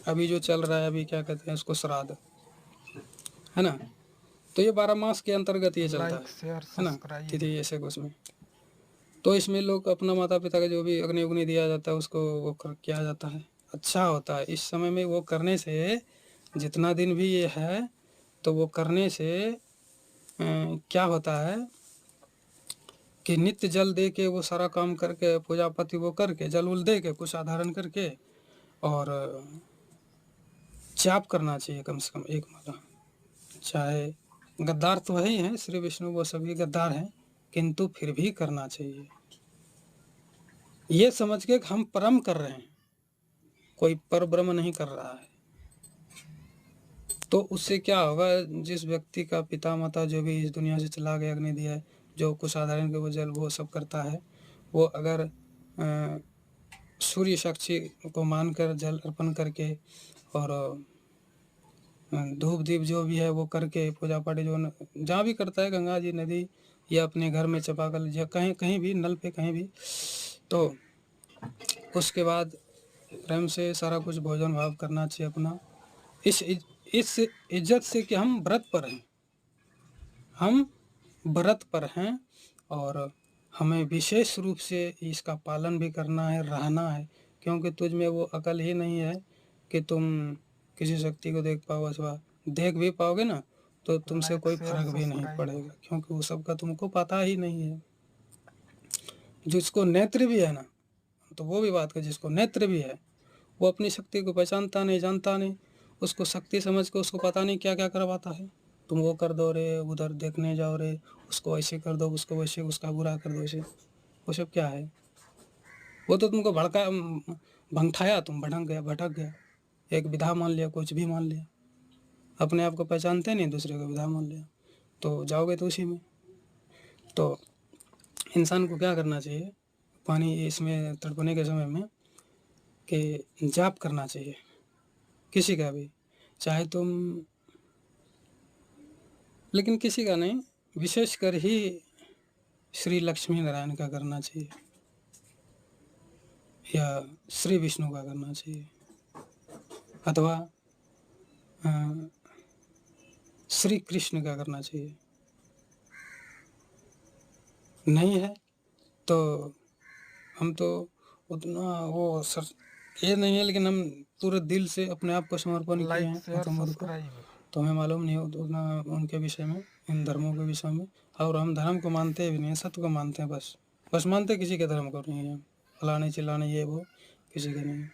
अभी जो चल रहा है, अभी क्या कहते हैं उसको, श्राद्ध, है ना। तो ये 12 मास के अंतर्गत ये चलता लाइक शेयर है ना, सब्सक्राइब। तिथि ऐसे कुछ में। तो इसमें लोग अपना माता पिता का जो भी अग्नि उग्नि दिया जाता है उसको वो किया जाता है। अच्छा होता है इस समय में वो करने से, जितना दिन भी ये है तो वो करने से क्या होता है कि नित्य जल दे के वो सारा काम करके, पूजा पाती वो करके, जल उल दे के, कुछ आधारण करके, और जाप करना चाहिए कम से कम एक माला। चाहे गद्दार तो वही हैं, श्री विष्णु वो सभी गद्दार हैं, किंतु फिर भी करना चाहिए, ये समझ के हम परम कर रहे हैं, कोई पर ब्रह्म नहीं कर रहा है। तो उससे क्या होगा, जिस व्यक्ति का पिता माता जो भी इस दुनिया से चला गया, अग्नि दिया है, जो कुछ साधारण के वो जल वो सब करता है, वो अगर सूर्य साक्षी को मानकर जल अर्पण करके और धूप दीप जो भी है वो करके, पूजा पाठ जो जहाँ भी करता है, गंगा जी, नदी, या अपने घर में चापाकल, या कहीं कहीं भी नल पे कहीं भी, तो उसके बाद प्रेम से सारा कुछ भोजन भाव करना चाहिए अपना, इस इज्जत से कि हम व्रत पर हैं, हम व्रत पर हैं, और हमें विशेष रूप से इसका पालन भी करना है, रहना है, क्योंकि तुझ में वो अकल ही नहीं है कि तुम किसी शक्ति को देख पाओ, अथवा देख भी पाओगे ना तो तुमसे लाइक कोई शेयर फर्क भी नहीं सब्सक्राइब। पड़ेगा, क्योंकि वो सब का तुमको पता ही नहीं है। जिसको नेत्र भी है ना, तो वो भी बात कर, जिसको नेत्र भी है वो अपनी शक्ति को पहचानता नहीं, जानता नहीं, उसको शक्ति समझ के उसको पता नहीं क्या क्या करवाता है। तुम वो कर दो रे, उधर देखने जाओ रे, उसको ऐसे कर दो, उसको वैसे, उसका बुरा कर दो ऐसे, वो सब क्या है। वो तो तुमको भंगठाया, तुम भटक गया, एक विधा मान लिया, कुछ भी मान लिया, अपने आप को पहचानते नहीं, दूसरे को विधा मान लिया, तो जाओगे तो उसी में। तो इंसान को क्या करना चाहिए, पानी इसमें तड़पने के समय में, कि जाप करना चाहिए किसी का भी, चाहे तुम, लेकिन किसी का नहीं, विशेषकर ही श्री लक्ष्मी नारायण का करना चाहिए, या श्री विष्णु का करना चाहिए, अथवा श्री कृष्ण का करना चाहिए। नहीं है तो हम तो उतना वो सर ये नहीं है, लेकिन हम पूरे दिल से अपने आप को समर्पण किए लाइक हैं शेयर गौतम बुद्ध को, सब्सक्राइब। तो हमें मालूम नहीं उतना उनके विषय में, इन धर्मों के विषय में। और हम धर्म को मानते भी नहीं, सत्य को मानते हैं, बस मानते किसी के धर्म को नहीं है, फलाने चिल्लाने ये वो किसी के नहीं।